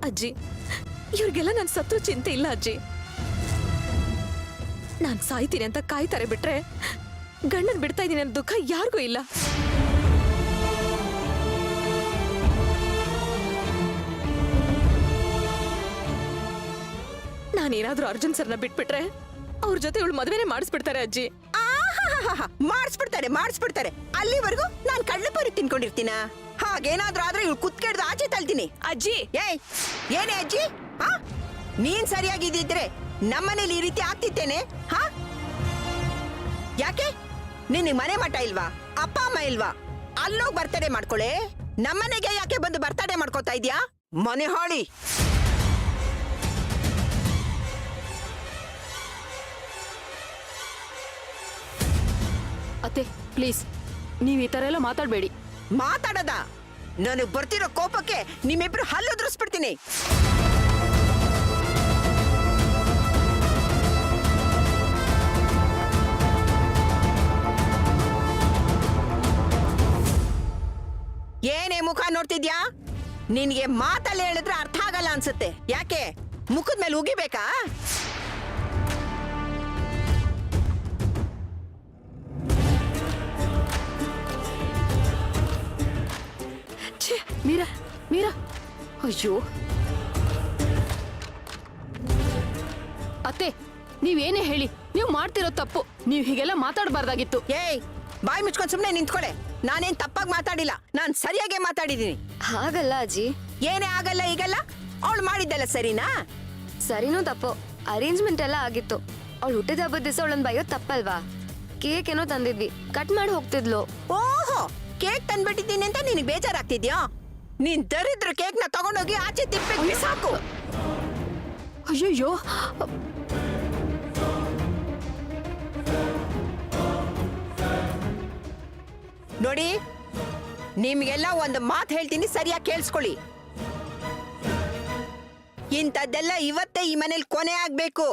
ಅಜ್ಜಿ ಇವ್ರಿಗೆಲ್ಲ ನನ್ ಸತ್ರು ಚಿಂತೆ ಇಲ್ಲ ಅಜ್ಜಿ. ನಾನ್ ಸಾಯ್ತೀನಿ ಅಂತ ಕಾಯ್ತಾರೆ ಬಿಟ್ರೆ ಗಂಡನ್ ಬಿಡ್ತಾ ಇದೀನಿ ಅನ್ನೋ ದುಃಖ ಯಾರಿಗೂ ಇಲ್ಲ. ನಾನೇನಾದ್ರೂ ಅರ್ಜುನ್ ಸರ್ನ ಬಿಟ್ಬಿಟ್ರೆ ಅವ್ರ ಜೊತೆ ಇವಳು ಮದುವೆನೇ ಮಾಡಿಸ್ಬಿಡ್ತಾರೆ ಅಜ್ಜಿ. ಮಾಡಿಸ್ಬಿಡ್ತಾರೆ. ಅಲ್ಲಿವರೆಗೂ ನಾನ್ ಕಳ್ಳಪರಿ ತಿನ್ಕೊಂಡಿರ್ತೀನ? ಹಾಗೇನಾದ್ರೂ ಆದ್ರೆ ಇವಳು ಕುತ್ಕೆಡ್ದು ಆಚೆ ತಳ್ತೀನಿ. ಅಜ್ಜಿ ಏನೇ ಅಜ್ಜಿ? ನೀನ್ ಸರಿಯಾಗಿದ್ದಿದ್ರೆ ನಮ್ಮನೇಲಿ ಈ ರೀತಿ ಆಗ್ತಿತ್ತೇನೆ? ಯಾಕೆ ನಿನಗೆ ಮನೆ ಮಠ ಇಲ್ವಾ? ಅಪ್ಪ ಅಮ್ಮ ಇಲ್ವಾ? ಅಲ್ಲೋಗ್ ಬರ್ತಡೇ ಮಾಡ್ಕೊಳೆ. ನಮ್ಮನೆಗೆ ಯಾಕೆ ಬಂದು ಬರ್ತಡೇ ಮಾಡ್ಕೋತಾ ಇದ್ಯಾ? ಮನೆ ಹಾಳಿ. ಅತ್ತೆ ಪ್ಲೀಸ್ ನೀವ್ ಈ ತರ ಎಲ್ಲ ಮಾತಾಡ್ಬೇಡಿ. ಮಾತಾಡದ? ನನಗ್ ಬರ್ತಿರೋ ಕೋಪಕ್ಕೆ ನಿಮ್ಮಿಬ್ರು ಹಲ್ಲು ಉದುರಿಸ್ಬಿಡ್ತೀನಿ. ಏನೇ ಮುಖ ನೋಡ್ತಿದ್ಯಾ? ನಿನ್ಗೆ ಮಾತಲ್ಲಿ ಹೇಳಿದ್ರೆ ಅರ್ಥ ಆಗಲ್ಲ ಅನ್ಸುತ್ತೆ. ಯಾಕೆ ಮುಖದ ಮೇಲೆ ಉಗಿಬೇಕಾ? ಮೀರಾ ಮೀರಾ ಅಯ್ಯೋ ಅತ್ತೆ ನೀವೇನೇ ಹೇಳಿ ನೀವು ಮಾಡ್ತಿರೋ ತಪ್ಪು. ನೀವು ಹೀಗೆಲ್ಲ ಮಾತಾಡಬಾರ್ದಾಗಿತ್ತು. ಏಯ್ ಬಾಯಿ ಮುಚ್ಕೊಂಡ್ ಸುಮ್ನೆ ನಿಂತ್ಕೊಳೆ. ನಾನೇನ್ ತಪ್ಪಾಗಿ ಮಾತಾಡಿಲ್ಲ, ನಾನ್ ಸರಿಯಾಗೆ ಮಾತಾಡಿದೀನಿ. ಹಾಗಲ್ಲ ಅಜ್ಜಿ. ಏನೇ ಆಗಲ್ಲ ಈಗಲ್ಲ? ಅವಳು ಮಾಡಿದ್ದಲ್ಲ ಸರಿನಾ? ಸರಿನೂ ತಪ್ಪು. ಅರೇಂಜ್ಮೆಂಟ್ ಎಲ್ಲ ಆಗಿತ್ತು. ಅವಳು ಹುಟ್ಟಿದ ಹಬ್ಬದ ದಿವಸ ಅವಳನ್ನ ಬೈಯೋದ್ ತಪ್ಪಲ್ವಾ? ಕೇಕ್ ಏನೋ ತಂದಿದ್ವಿ, ಕಟ್ ಮಾಡಿ ಹೋಗ್ತಿದ್ಲು. ಓಹೋ, ಕೇಕ್ ತಂದ್ಬಿಟ್ಟಿದ್ದೀನಿ ಅಂತ ನಿನಗೆ ಬೇಜಾರಾಗ್ತಿದ್ಯಾ? ನೀನ್ ದರಿದ್ರ ಕೇಕ್ ನ ತಗೊಂಡೋಗಿ ಆಚೆ ತಿಪ್ಪೆ ಸಾಕು. ಅಯ್ಯಯ್ಯೋ ನೋಡಿ, ನಿಮ್ಗೆಲ್ಲ ಒಂದು ಮಾತು ಹೇಳ್ತೀನಿ, ಸರಿಯಾಗಿ ಕೇಳಿಸ್ಕೊಳ್ಳಿ. ಇಂಥದ್ದೆಲ್ಲ ಇವತ್ತೇ ಈ ಮನೇಲಿ ಕೊನೆ ಆಗ್ಬೇಕು.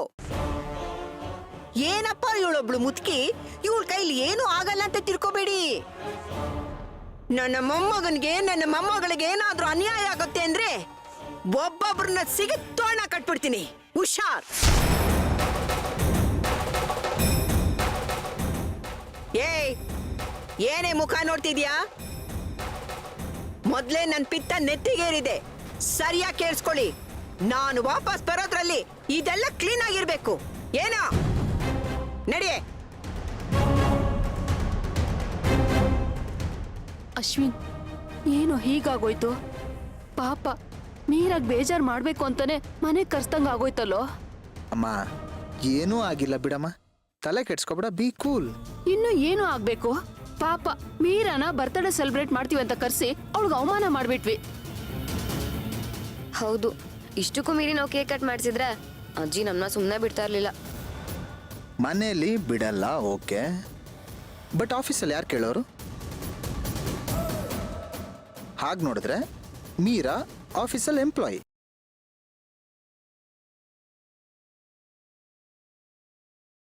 ಏನಪ್ಪ ಇವಳೊಬ್ಳು ಮುದುಕಿ, ಇವಳ ಕೈಲಿ ಏನು ಆಗಲ್ಲ ಅಂತ ತಿಳ್ಕೊಬೇಡಿ. ನನ್ನ ಮೊಮ್ಮಗನಿಗೆ ನನ್ನ ಮೊಮ್ಮಗಳಿಗೆ ಏನಾದ್ರೂ ಅನ್ಯಾಯ ಆಗುತ್ತೆ ಅಂದ್ರೆ ಒಬ್ಬೊಬ್ರನ್ನ ಸಿಗುತ್ತೋಣ ಕಟ್ಬಿಡ್ತೀನಿ. ಹುಷಾರ್. ಏನೇ ಮುಖ ನೋಡ್ತಿದ್ಯಾ? ಮೊದ್ಲೇ ನನ್ ಪಿತ್ತ ನೆತ್ತಿಗೇರಿದೆ. ಸರಿಯಾಗಿ ಕೇಳಿಸ್ಕೊಳ್ಳಿ. ನಾನು ವಾಪಸ್ ಬರೋದ್ರಲ್ಲಿ ಇದೆಲ್ಲ ಕ್ಲೀನ್ ಆಗಿರ್ಬೇಕು. ಏನೋ ನಡಿಯೇ. ಅಶ್ವಿನ್ ಏನು ಹೀಗಾಗೋಯ್ತು? ಪಾಪ ಮೀರಾಗ್ ಬೇಜಾರ್ ಮಾಡ್ಬೇಕು ಅಂತಾನೆ ಮನೆ ಕರ್ಸ್ತಂಗ ಆಗೋಯ್ತಲ್ಲೋ. ಅಮ್ಮ ಏನೂ ಆಗಿಲ್ಲ ಬಿಡಮ್ಮ, ತಲೆ ಕೆಡ್ಸ್ಕೊಬೇಡ, ಬಿ ಕೂಲ್. ಇನ್ನು ಏನು ಆಗ್ಬೇಕು? ಪಾಪ ಮೀರಾನ ಬರ್ತ್ಡೇ ಸೆಲೆಬ್ರೇಟ್ ಮಾಡ್ತೀವಿ ಅಂತ ಕರ್ಸಿ ಅವಳಿಗೆ ಅವಮಾನ ಮಾಡ್ಬಿಟ್ವಿ. ಹೌದು, ಇಷ್ಟಕ್ಕೂ ಮೀರಿ ನಾವು ಕೇಕ್ ಕಟ್ ಮಾಡಿಸಿದ್ರೆ ಅಜ್ಜಿ ನಮ್ಮನ್ನ ಸುಮ್ಮನೆ ಬಿಡ್ತಾ ಇರ್ಲಿಲ್ಲ. ಮನೆಯಲ್ಲಿ ಬಿಡಲ್ಲ, ಓಕೆ, ಬಟ್ ಆಫೀಸಲ್ಲಿ ಯಾರು ಕೇಳೋರು? ಹಾಗೆ ನೋಡಿದ್ರೆ ಮೀರಾ ಆಫೀಸಲ್ಲಿ ಎಂಪ್ಲಾಯಿ,